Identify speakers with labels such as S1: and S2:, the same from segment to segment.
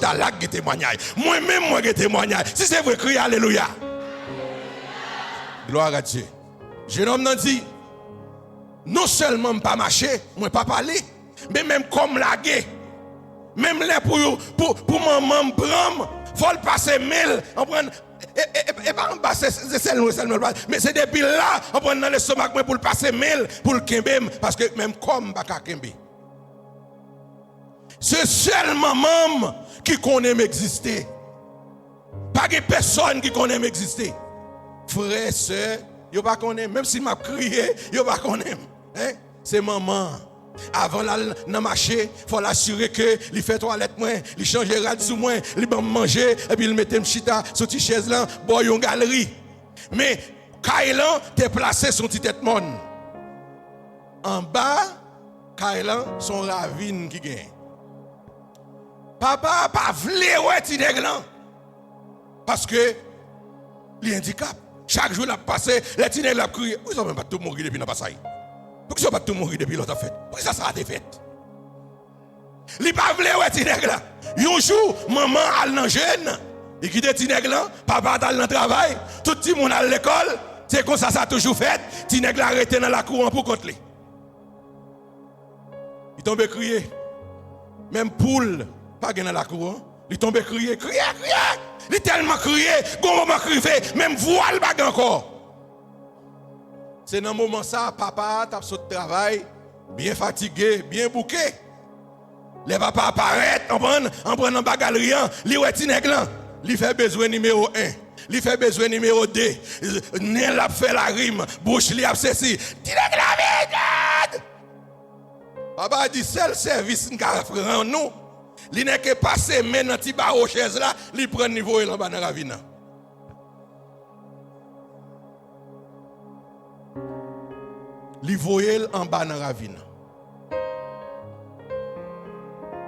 S1: ça là qui témoignage. Moi-même, moi qui témoignage. Si c'est vrai, criez alléluia. Gloire à Dieu. Jeune homme n'a dit, non seulement pas marcher, moi pas parler, mais même comme laguer. Même là pour maman me prendre, faut le passer mille, on prend et pas en passer seulement mais c'est depuis là on prend dans l'estomac pour le passer mille pour le kembem parce que même comme pas kembe. C'est seulement maman qui connaît m'exister. Pas de personne qui connaît m'exister. Frère, sœur, yo pas connaît même si m'a crié, yo pas connaît. Hein? C'est maman. Avant de marcher, il faut l'assurer que il fait toilette moins, il change rad sous moins, il va manger et puis il met une chita sur une chaise là, boy une galerie. Mais Kailan t'es placé sur une tête monde. En bas, Kailan son ravine qui gagne. Papa pas vle ouais ti nèglan. Parce que il handicap. Chaque jour la passé, les ti nèg la crier, ils ont même pas tout mourir depuis n'a pas ça. Pourquoi ça pas tout mourir depuis l'autre fête? Pourquoi ça a été fait? Li pas vle ouais ti nèg là. Un jour, maman al nan jeune, il quitte ti nèg là, papa al nan travail, tout ti moun à l'école, c'est comme ça a toujours fait, ti nèg la arrêté dans la cour pour contre lui. Il tombe crier. Même poule pas dans la cour, il tombe crier. Il tellement crié, gon moment crié, même voile pas encore. C'est dans ce moment ça, papa tape sur le travail, bien fatigué, bien bouqué. Les papas apparaissent, on prend un bagarre, il ouais ti nèg là, il fait besoin numéro 1, il fait besoin numéro 2. Nèg la fait la rime, bouche li a ceci. Ti nèg la vide. Papa dit seul service n'a faire nous. Il n'est que passer maintenant ti ba au chaise là, il prend niveau et en bas dans la ravine. Li voyel en bas dans la ravine.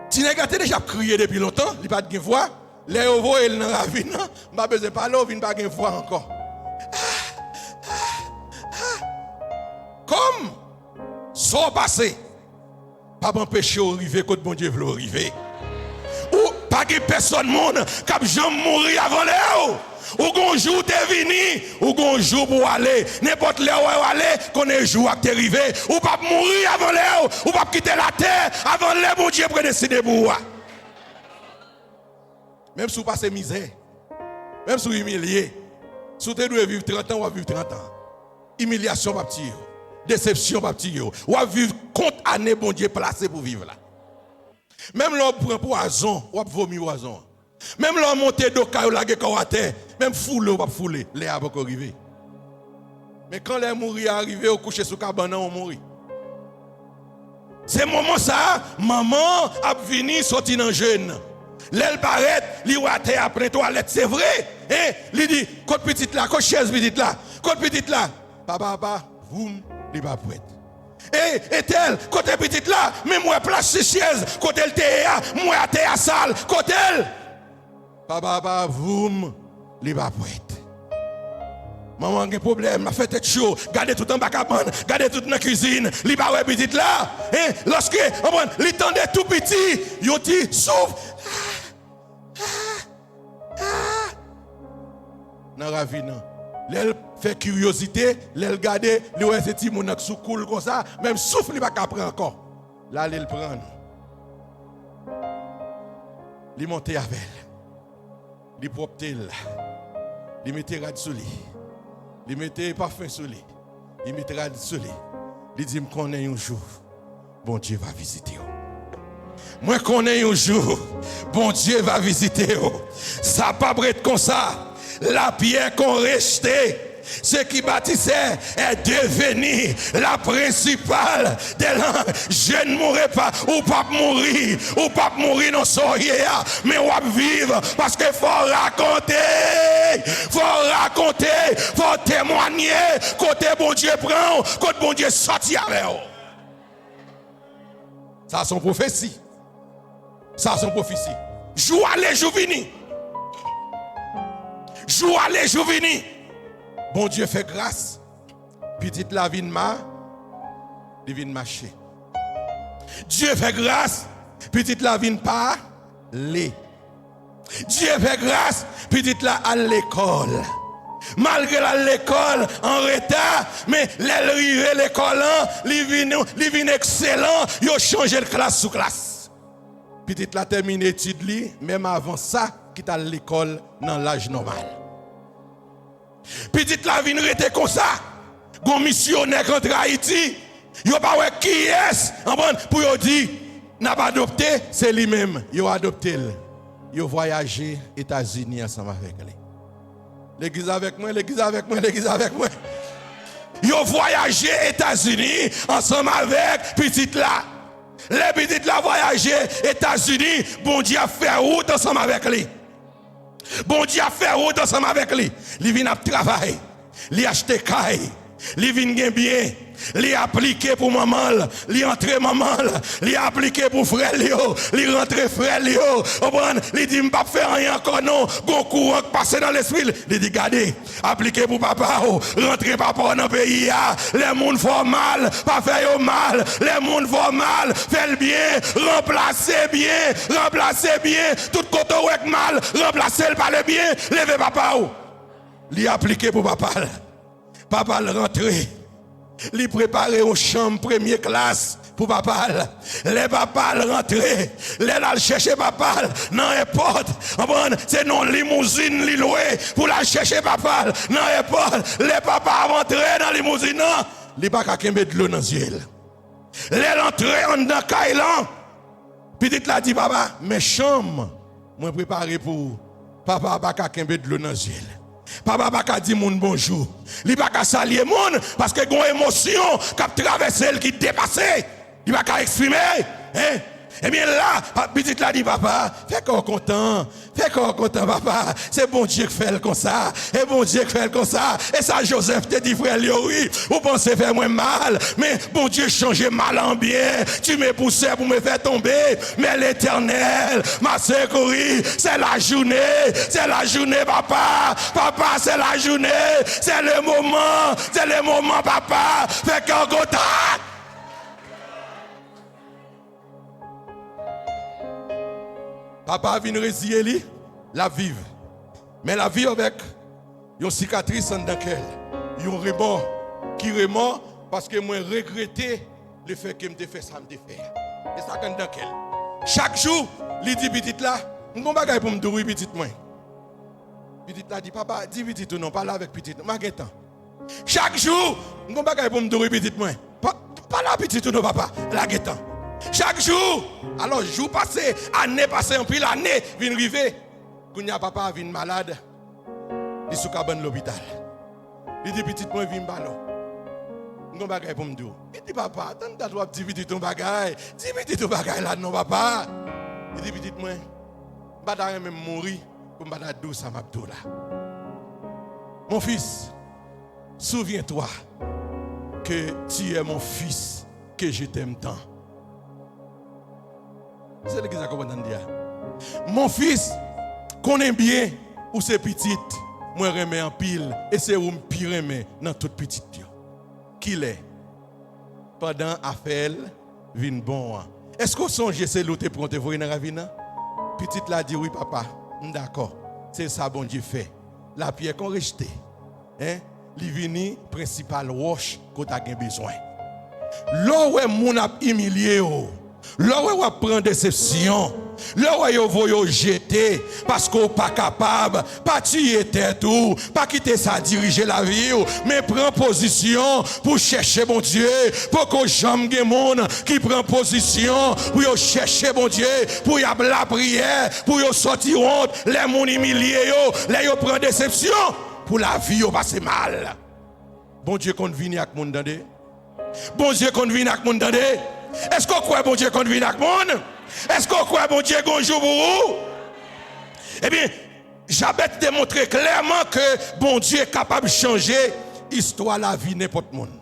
S1: Si nèg a déjà crié depuis longtemps, il pas de voix, les voyel dans la ravine, pas besoin de parler, il pas de voix encore. Comme ça passé, pas empêcher d'arriver quand bon Dieu veut arriver. Ou pas de personne monde qui jamais mourir avant l'heure. Ou gon jour t'es venu, ou gon jour pour aller, n'importe là où aller, qu'on est jour à t'arriver, ou pas mourir avant l'heure, ou pas quitter la terre avant l'heure, bon Dieu prédestiné pour vous. Même si vous passez misère, même si vous humilié, si vous devez vivre 30 ans, ou vivre 30 ans. Humiliation pas petit, déception pas petit, ou vivre compte année bon Dieu placé pour vivre là. Même l'on prend poison, ou vomir poison. Même l'on monte d'eau caillou la terre, même foule ou pas foule, les a pas arrivé. Mais quand les mourir arrivé au coucher sous cabane on mourir. C'est moment ça, maman a venu sortir dans jeune. L'aile paraît, li ou à terre après toilette, c'est vrai. Hein? Li dit côté petite là, côté chaise petite là, côté petite là. Papa, vous li pas prête. Et tel côté petite là, même moi place chaise, côté le terre, moi à terre salle, côté Papa, vous, les pas prête. Maman a un problème, m'a fait tête chaud, gardez tout en bas cabane, gardez tout dans la cuisine, li pas ouais petite là. Hein? Lorsque, li tendait tout petit, yon dit, souffle. Dans la ravine, l'elle fait curiosité, l'elle garde, li ouais c'est petit moun sous coule comme ça, même souffle li pas prendre encore. Là, l'elle prend. Li monte avec elle. Il propte il mettait rad sur lui, il mettait parfum sur lui, il mettait rad sur lui. Il dit, je connais un jour, bon Dieu va visiter. Moi connais un jour, bon Dieu va visiter. Ça pas être comme ça. La pierre qu'on restait, ce qui bâtissait est devenu la principale de l'an. Je ne mourrai pas, ou pas mourir non soyez, mais on va vivre parce qu'il faut raconter, faut témoigner, côté bon Dieu prend, côté bon Dieu sorti avec vous. Ça c'est une prophétie. Ça c'est une prophétie. Jour aller, jour vini. Jour aller, jour vini. Bon Dieu fait grâce. Petite la vine marcher. Dieu fait grâce. Petite la vine pas les. Dieu fait grâce, petite là à l'école. Malgré l'école en retard, mais l'arrivée à l'école, il vient excellent, il a changé de classe sous classe. Petite là termine études, même avant ça, qui est à l'école dans l'âge normal. Petite là vient rester comme ça. Gon missionnaire contre Haïti, yo pas ouais qui est pour yo dire n'a pas adopté, c'est lui-même, yo adopté. Yo voyagé aux États-Unis ensemble avec lui. L'église avec moi, l'église avec moi, l'église avec moi. Yo voyagé aux États-Unis ensemble avec petite là. Les petites là voyagé aux États-Unis, bon Dieu a fait route ensemble avec lui. Bon Dieu a fait route ensemble avec lui. Il vient travailler, il acheter caille. Li vin gen bien, li appliqué pour maman, li entre maman, li appliqué pour frère yo, li rentre frère yo. Li dit m'pa faire rien encore non, gon courant passer dans l'esprit, li dit gardez, appliqué pour papa, rentre papa dans pays a, les moun font mal, pas faire yo mal, les moun font mal, fait le bien, remplacer bien, tout côté ou mal, remplacer le par le bien, levez papa ou. Li appliqué pour papa. Papa le rentré, il préparait une chambre première classe pour papa. Les papas le rentré, les chercher papa dans l'aéroport. C'est non limousine li loué pour la chercher papa dans l'aéroport. Les papas rentré dans la limousine, il pas qu'à mettre de l'eau dans les yeux. Les rentré en dans Kailan. Petite la dit papa, mes chambres, moi préparé pour papa pas qu'à mettre de l'eau dans les yeux. Papa pas qu'à dire mon bonjour. Il pas qu'à saluer mon parce que une émotion qui a traversé, qui dépasse. Il pas qu'à exprimer. Hein? Eh bien là, petite la dit papa, fais qu'on content papa. C'est bon Dieu qui fait comme ça. Et bon Dieu qui fait comme ça. Et ça Joseph te dit frère oui, vous pensez faire moins mal, mais bon Dieu change mal en bien. Tu me poussais pour me faire tomber, mais l'Éternel m'a secouru. C'est la journée papa. Papa, c'est la journée, c'est le moment papa. Fais qu'on content. Papa vient résilier la vive. Mais la vie avec une cicatrice en laquelle il y a un rebord qui remord parce que moi regretté le fait que je fait ça me fait. Et ça quand dans quel. Chaque jour, il dit petite là, on va bagaille pour me douiller petite moi. Petite là dit papa, dis petite ou non, parle avec petite. Maguetan. Chaque jour, on va bagaille pour me douiller petite moi. Parle avec petite ou non papa, la guetan. Chaque jour, alors jour passé, année passée, en pile année, vient arriver. Quand y a papa vient malade, il est sous cabane l'hôpital. Il dit petite moi vient ballon. Non bagaille pour me dire. Il dit papa, tant que tu dis petit ton bagaille, dis petit ton bagaille là non papa. Il dit petite moi, pas même mourir pour me battre douce à ma là. Mon fils, souviens-toi que tu es mon fils, que je t'aime tant. C'est ce que ça comprend dire. Mon fils, connais bien où c'est petite, moi remets en pile et c'est où me pire remets dans toute petite. Qui l'est? Pendant affaire vin bon. Est-ce qu'on songe c'est l'autre pour te voir dans la vie? Petite l'a dit oui papa. D'accord. C'est ça bon Dieu fait. La pierre qu'on rejette. Hein? L'ivini principal roche qu'on a besoin. Là où mon a humilié. Là où on prend déception, là où on va jeter parce qu'on n'est pas capable, pas tuer tête ou, pas quitter ça, diriger la vie, mais prend position pour chercher mon Dieu, pour qu'on jamais des monde qui prend position pour chercher mon Dieu, pour y avoir la prière, pour y sortir honte, les gens humiliés, les gens prend déception, pour la vie on passe mal. Bon Dieu qu'on vienne avec mon dandé. Bon Dieu qu'on vienne avec mon dandé. Est-ce qu'on croit bon Dieu qu'on vient avec monde? Est-ce qu'on croit bon Dieu qu'on joue pour vous? Eh bien, j'avais démontré clairement que bon Dieu est capable de changer l'histoire de la vie n'importe monde.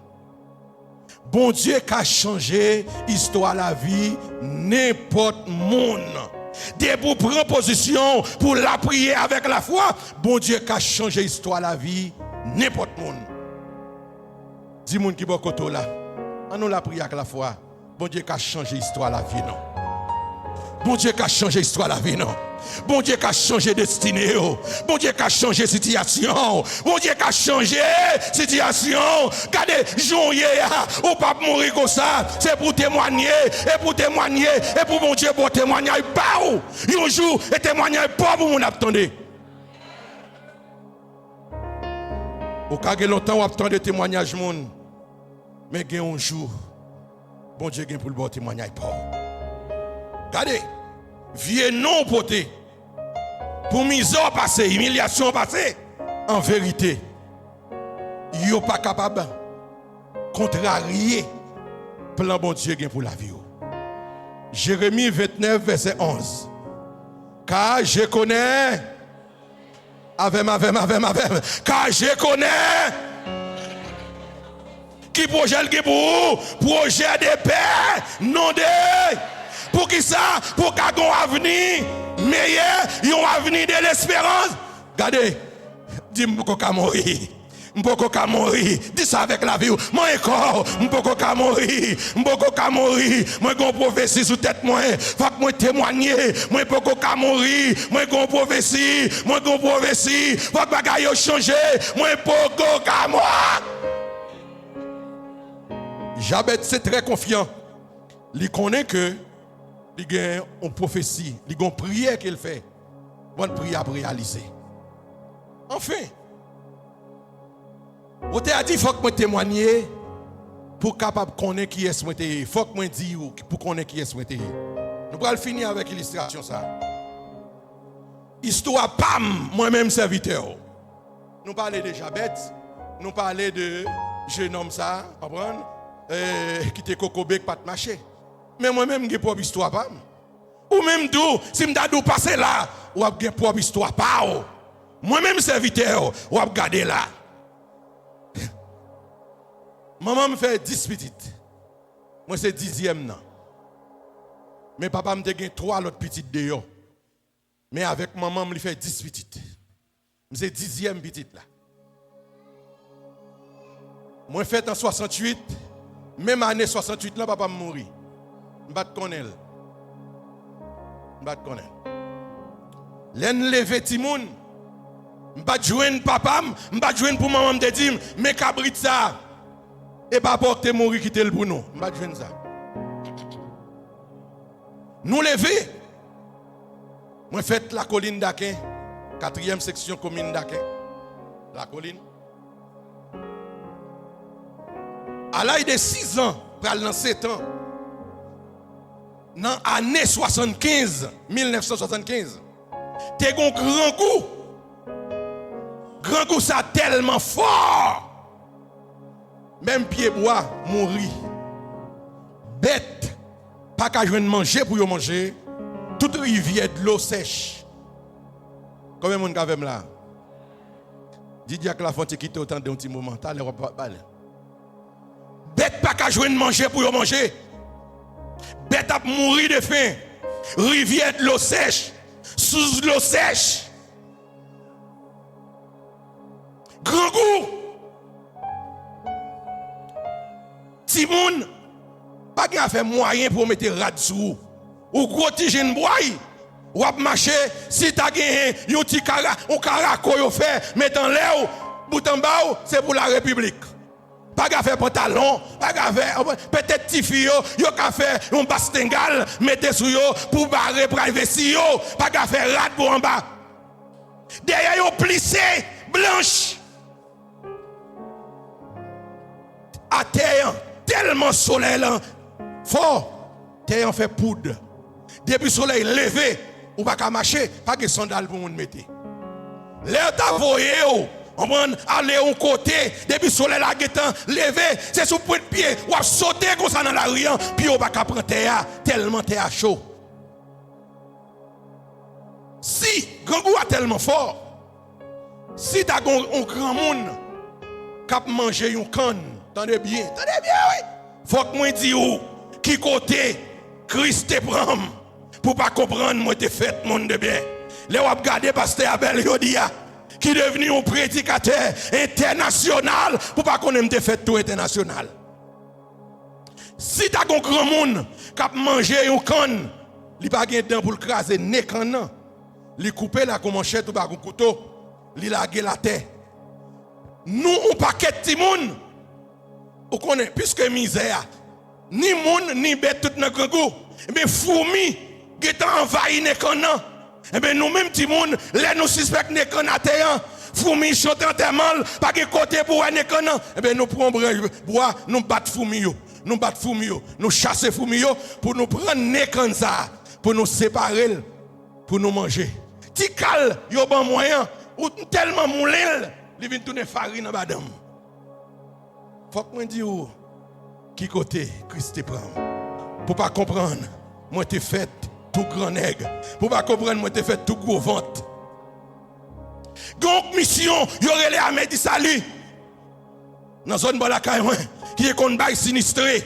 S1: Bon Dieu qui a changé l'histoire de la vie n'importe monde. Dès pour prendre position pour la prier avec la foi, bon Dieu qui a changé l'histoire de la vie n'importe monde. Dis moun qui bon côté là. On nous la prier avec la foi. Bon Dieu qui a changé l'histoire de la vie, non. Bon Dieu qui a changé l'histoire de la vie, non? Bon Dieu qui a changé destinée. Bon Dieu qui a changé situation. Bon Dieu qui a changé situation. Regardez, Jean-Yé, ou pas mourir comme ça. C'est pour témoigner. Et pour témoigner. Et pour mon Dieu, pour témoigner. Pas où. Un jour, et témoigner pas pour mon attendez. Au cas où longtemps, on attend des témoignages, mais il y a un jour, bon Dieu, pour le bon témoignage. Regardez, vieux non poté, pour misère passée, humiliation passée, en vérité, il n'est pas capable de contrarier le plan bon Dieu pour la vie. Jérémie 29, verset 11. Car je connais. Avec. Car je connais. Qui projet le pour projet de paix, non de. Pour qui ça? Pour qu'il y ait un avenir meilleur, un avenir de l'espérance. Regardez, dis-moi qu'on mourir. M'poko ka mourir. Dis ça avec la vie. Moi encore, m'poko ka mourir. M'poko ka mourir. Moi gon prophétie sous tête moi. Faut que moi témoigner. Moi poko ka mourir. Moi gon prophétie. Moi gon prophétie. Faut que bagaille yo changer. Moi poko ka moi. Jabet c'est très confiant. Il connaît que il y a une prophétie, il y a une prière qu'il fait. Bonne prière pour réaliser. Enfin, on t'a dit qu'il faut que je témoigne pour capable connaître qui est-ce que il faut que je dise pour connaître qui est-ce que nous allons finir avec l'illustration ça. Histoire pam, moi-même serviteur. Nous parlons de Jabet, nous parlons de jeune homme ça, comprendre qui était cocobé pas de marché. Mais moi-même j'ai propre histoire pam. Ou même d'où si m'dadou passer là, ou a gen propre histoire pas. Moi-même serviteur, ou a garder là. Maman me fait 10 petites. Moi c'est 10e nan. Mais papa me gen 3 autres petites de yo. Mais avec maman me fait 10 petites. C'est 10e petite là. Moi fait en 68, même année 68 là papa me mourit. M'bat connaît. M'bat connaît. L'en levé timoun. M'bat joindre papa, m'bat joindre pour maman me dire mais cabrit ça. Et pas pour te mourir quitter le pour nous. M'bat joindre ça. Nous lever. Moi fait la colline d'Aquin, 4e section commune d'Aquin. La colline. À l'âge de 6 ans, pral dans 7 ans. Dans l'année 75, 1975, t'es un grand coup. Grand coup ça tellement fort. Même pied bois mourir. Bête, pas qu'à joindre manger pour manger. Toute rivière de l'eau sèche. Combien de monde avez là? Didier que la fonte quitte autant d'un petit moment. T'as l'air pas parler. Bête pas qu'à joindre manger pour manger. Bête a mourir de faim. Rivière de l'eau sèche. Sous l'eau sèche. Grand goût. Timoun. Pas qu'il a fait moyen pour mettre rat sous. Ou gros tigène bois. Ou ap marcher. Si tu as gagné un petit caraco yo fait. Mettre en l'air. Bout en bas. C'est pour la République. Pas qu'à faire pantalon, pas qu'à faire peut-être petit fille yo qu'à faire un bastingal mettez sous yo pour barrer privacy yo, pas qu'à faire rat pour en bas. Derrière yo plissé blanche. À terre tellement soleil là fort, terre fait poudre. Depuis soleil levé, ou pas qu'à marcher, pas que sandales pour moun mettre. L'air ta voyé on va aller au côté, depuis le soleil la guetant levé, c'est sous point de pied, ou à sauter comme ça dans la rue, puis on va prendre terre, tellement terre chaud. Si, grand goût a tellement fort, si tu as un grand monde qui a mangé une canne, attendez bien, oui. Faut que moi dise où, qui côté, Christ te prend, pour pas comprendre, moi te fait monde de bien. Là, on va regarder pasteur Abel Yodia, qui est devenu un prédicateur international pour pas qu'on aime des fêtes tout international. Si tu as un grand monde qui a mangé une canne Il pas gain dent pour le craser nek en nan. Il couper la comme manchette ou par un couteau, il laguer la terre. Nous on paquet de moun. On connaît puisque misère. Ni moun ni bête tout dans grand goût. Mais fourmi qui est envahi nek en nan. Et bien nous même ti moun, les nous suspects nek en terre. Fourmi chante en tellement pas de côté pour nek en nan. Et bien nous prenons bois, nous battre fourmi yo. Nous battre fourmi yo, nous chasser fourmi yo pour nous prendre nek en ça, pour nous séparer, pour nous manger. Tikal yo bon moyen ou tellement moulel, il vient tourner farine en badam. Faut que moi dise qui côté Christ te prend. Pour pas comprendre, moi t'ai fait tout grand nègre. Pour pas comprendre, moi t'ai fait tout gros ventre. Donc mission, y aurait les armées dit salut. Dans zone Balakaï qui est qu'on bail sinistré.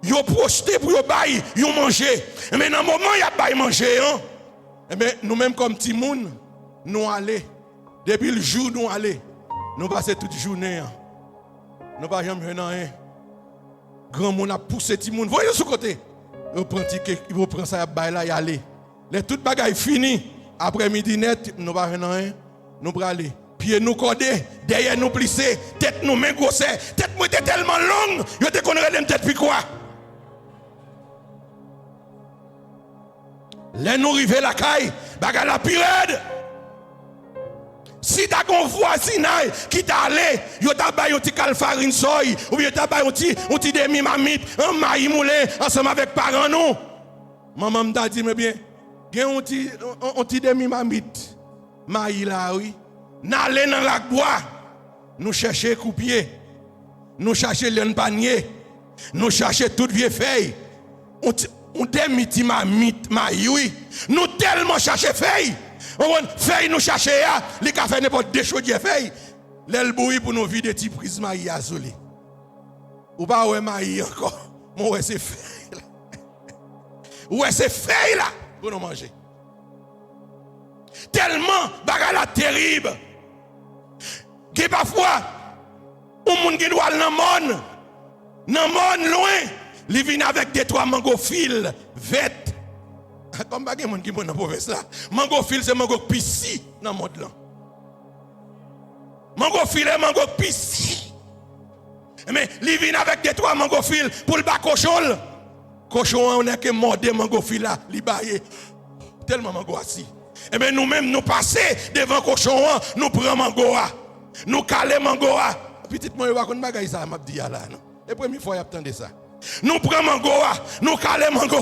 S1: Yo projeté pour yo bail, yo manger. Mais dans le moment y a bail manger hein. Eh bien, nous-mêmes comme Timoun, nous allons, depuis le jour nous allons, nous passons toute journée. Nous pas jamais rien. Grand monde a poussé Timoun. Voyez ce côté. Il prend ça, il là, il aller. Les toutes bagailles finies. Après midi net, nous pas rien. Nous pas aller. Pieds nous codés, derrière nous plissés, tête nous main grossée, tête nous était tellement longue, yo te connaît même tête puis quoi. Les nous river la caille, bagarre la pirade. Si t'as un voisinage qui t'a allé, yo t'a baillé un petit calfarine soy, ou bien t'a baillé un petit demi mamite, un maïs moulé, ensemble avec parents nous. Maman m'a dit, mais bien, un petit demi mamite, maïs là, oui. N'allez dans la bois, nous chercher coupier, nous chercher l'un panier, nous chercher toute vieille feuille. On demi mamite, maïs, oui. Nous tellement chercher feuille. Feuille nous chercher, les cafés n'importe des choses de feuille. L'aile bouille pour nous vider des petits prises maïs à zoli. Ou pas ouais maïs encore. Moi ouais c'est feuille là. Ouais c'est feuille là pour nous manger. Tellement bagarre terrible. Que parfois un monde qui doit dans monde loin, il vient avec des trois mangofils vêtes. Comme pas de monde qui est dans la province là. Mangofil c'est mango pissi dans le monde là. Mangofil et mango pissi. Mais il vient avec des trois mangofils pour le bas cochon. Cochon on est que mordé mangofil là, il baille tellement mango assis. Et bien nous-mêmes nous passer devant cochon, nous prenons mango, nous calons mango. Petite moi va qu'on bagaille ça m'a dit là non. Et première fois j'attendais ça. Nous prenons mango, nous calons mango,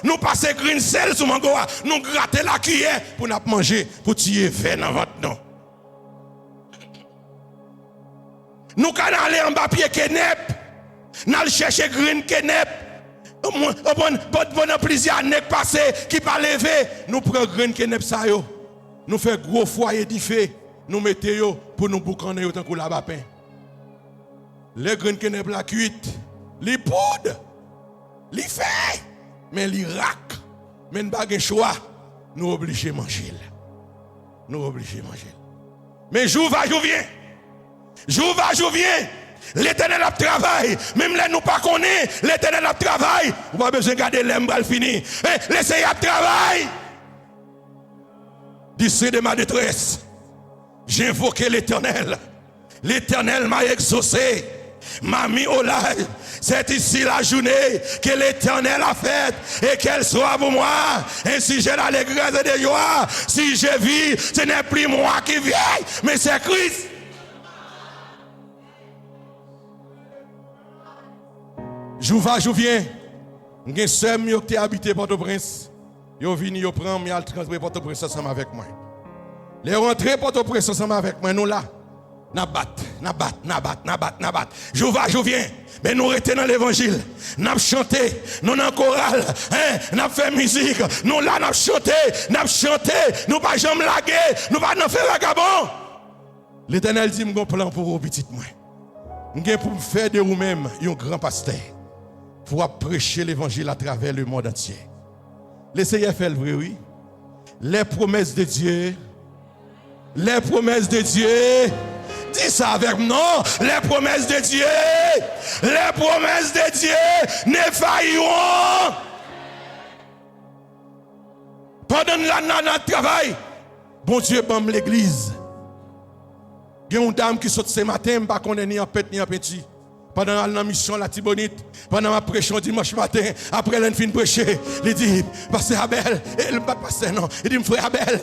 S1: nous passons green sel sur mango, nous gratter la cuillère pour nous manger, pour tirer vin dans votre nom. Nous allons aller en bas pied kenep, nous chercher green kenep. Bon plaisir à nèg passé qui pas lever, nous prenons green kenep ça yo. Nous fait gros foyer d'ifé, nous mettons yo pour nous boucaner autant que la pain. Les green kenep la cuite. Li poudre, li fait, mais li rac. Mais nous n'avons pas de choix. Nous obligés de manger. Nous obligés de manger. Mais jour va, jour vient. Jour va, jour vient. L'Éternel a travail. Même là, nous pas connaissons. L'Éternel a travail. Vous n'avez pas besoin de garder l'embral fini. Laissez à travail. D'ici de ma détresse, j'ai invoqué l'Éternel. L'Éternel m'a exaucé. M'a mis au large. C'est ici la journée que l'Éternel a faite et qu'elle soit pour moi. Ainsi j'ai l'allégresse de joie. Si je vis, ce n'est plus moi qui vis, mais c'est Christ. Jou va, jou vient. J'ai seul qui a habité Port-au-Prince. Yo vini, yo prend, yo transféré Port-au-Prince ensemble avec moi. Les rentrées Port-au-Prince ensemble avec moi, nous là. Nabat. Je vais, je viens. Mais nous restons dans l'évangile. Nous chantons, nous dans le choral, nous faisons musique, nous là, nous chantons, nous pas jamais laguer, nous pas faire vagabond. L'Éternel dit, j'ai un plan pour vous, petit moi. J'ai pour me faire de vous-même un grand pasteur pour prêcher l'évangile à travers le monde entier. Laissez-moi faire le vrai, oui. Les promesses de Dieu. Dis ça avec moi. Les promesses de Dieu ne failliront. pendant le travail, bon Dieu, bam l'église. Il y a une dame qui saute ce matin, je ne sais pas ni en pète ni en petit. Pendant la mission la Tibonite, pendant ma prêche dimanche matin, après elle fin prêcher, il dit, Pasteur Abel, il pas passer non, il dit, frère Abel,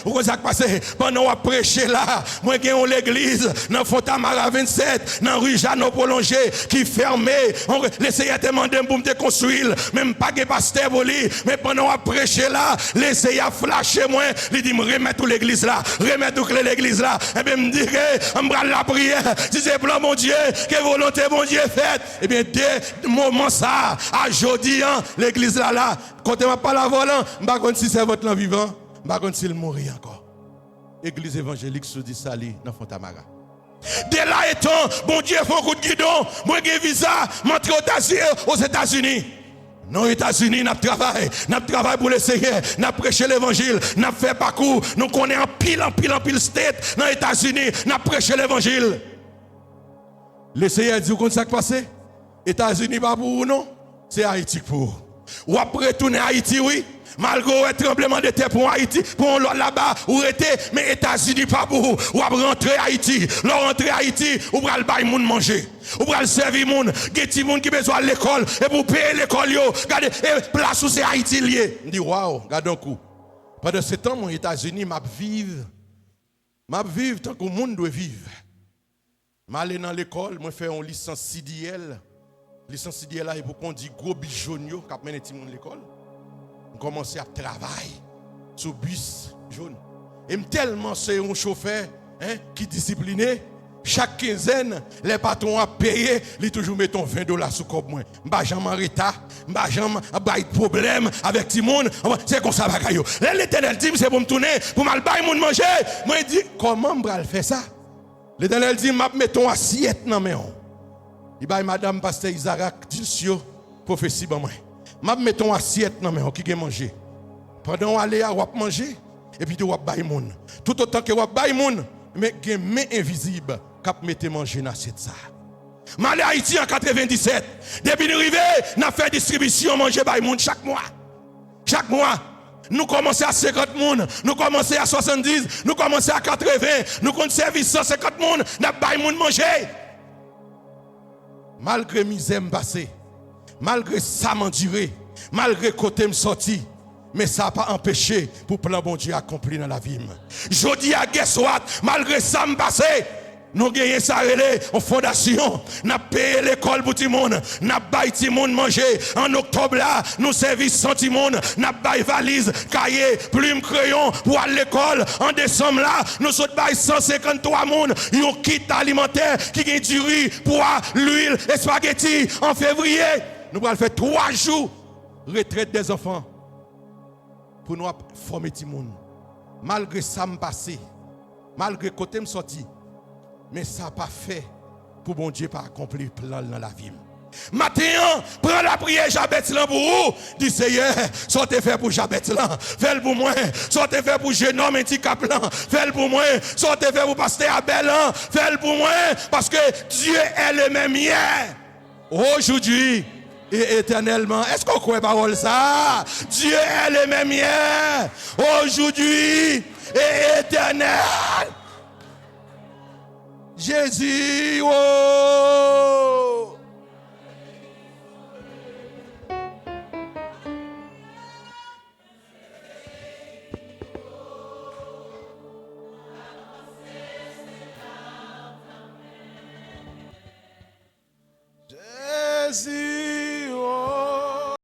S1: vous avez passé, pendant la prêcher là, moi j'ai l'église, dans Fontamara 27, dans rue Jeannot Prolongé, qui fermé, on l'essayait de demander pour me construire, même pas de pasteur pour lui, mais pendant la prêcher là, l'essayait flasher moi, il dit, me remettre l'église là, remettre toute l'église là, et bien me dire, on me la prière, si c'est plan mon Dieu, que volonté mon Dieu fait, et bien dès moment ça, à jeudi, l'église là, quand on pas la volant, je ne sais pas si c'est votre vivant, je ne sais pas s'il mourit encore. Église évangélique sous dit Sali dans Fontamara. Dès là étant, bon Dieu fait un coup de guidon, moi j'ai visa, m'entrer aux États-Unis. Non, aux États-Unis, nous travaillons pour l'essayer, nous prêché l'évangile, nous fait parcours, nous connaissons en pile state dans les États-Unis, nous prêché l'évangile. L'essayer dit, vous comprenez ce qui passe? États-Unis pas pour vous, non? C'est Haïti pour vous. Ou après retourner à Haïti, oui. Malgré le tremblement de terre pour Haïti, pour là-bas, ou rester, mais États-Unis pas pour vous. Ou après rentrer à Haïti. Leur rentrer à Haïti, ou pour aller bailler moun manger. Ou pour aller servir moun. Geti moun qui besoin de l'école. Et pour payer l'école, yo. Regardez, place où c'est Haïti lié. Je dis, waouh, regarde un coup. Pendant ce temps, aux États-Unis, m'a vivre tant que le monde doit vivre. Je suis allé dans l'école, je fais une licence CDL. Licence CDL là, pour qu'on dit gros bijonio qui a mené tout le monde à l'école. Je commence à travailler sur bus jaune. Et tellement c'est un chauffeur qui est discipliné. Chaque quinzaine, les patrons ont payé, ils toujours mettent $20 sous comme moi. Je ne vais jamais en retard, je ne vais jamais avoir de problème avec tout le monde. C'est comme ça, bagaille. L'Éternel dit, c'est pour me tourner, pour me bailler mon manger. Moi, je dis, comment je vais faire ça? L'Éternel dit, je mets ton assiette dans mes mains. Il dit, Madame Pasteur Isaac, Dilcio, prophétie, moi. Je mets ton assiette dans mes mains, qui a mangé. Pendant aller à manger, et puis tu vas bailler mon. Tout autant que tu vas bailler mon, mais il y a une main invisible qui mette manger dans l'assiette. Je suis allé à Haïti en 97. Depuis nous arrivons, nous avons fait distribution manger bailler mon chaque mois. Chaque mois. Nous commençons à 50 personnes, nous commençons à 70, nous commençons à 80, nous avons servi 150 personnes, nous avons manger. Malgré misère passée, malgré ça m'enduré, malgré côté me sorti, mais ça n'a pas empêché pour plan bon Dieu accompli dans la vie. Je dis à guess what, malgré ça me passé, nous gagnons ça en fondation, nous payé l'école pour tout le monde, nous payé tout le monde manger. En octobre là, nous servissons 100 monde, nous payé valise, cahier, plume, crayon pour aller à l'école. En décembre là, nous sommes payé 153 monde, un kit alimentaire qui gagne du riz, poids, l'huile et spaghetti. En février, nous allons faire 3 jours retraite des enfants pour nous former tout le monde. Malgré ça me passé, malgré côté me sorti. Mais ça n'a pas fait pour bon Dieu pas accomplir plan dans la vie. Maintenant, prends la prière Jabet là pour vous. Dis Seigneur, ça te fait pour Jabet là. Fais-le pour moi. Ça te fait pour jeune homme handicap là. Fais-le pour moi. Ça te fait pour pasteur Abel là. Fais-le pour moi. Parce que Dieu est le même hier, aujourd'hui et éternellement. Est-ce qu'on croit parole ça? Dieu est le même hier, aujourd'hui et éternel. Jésus, oh! Jésus.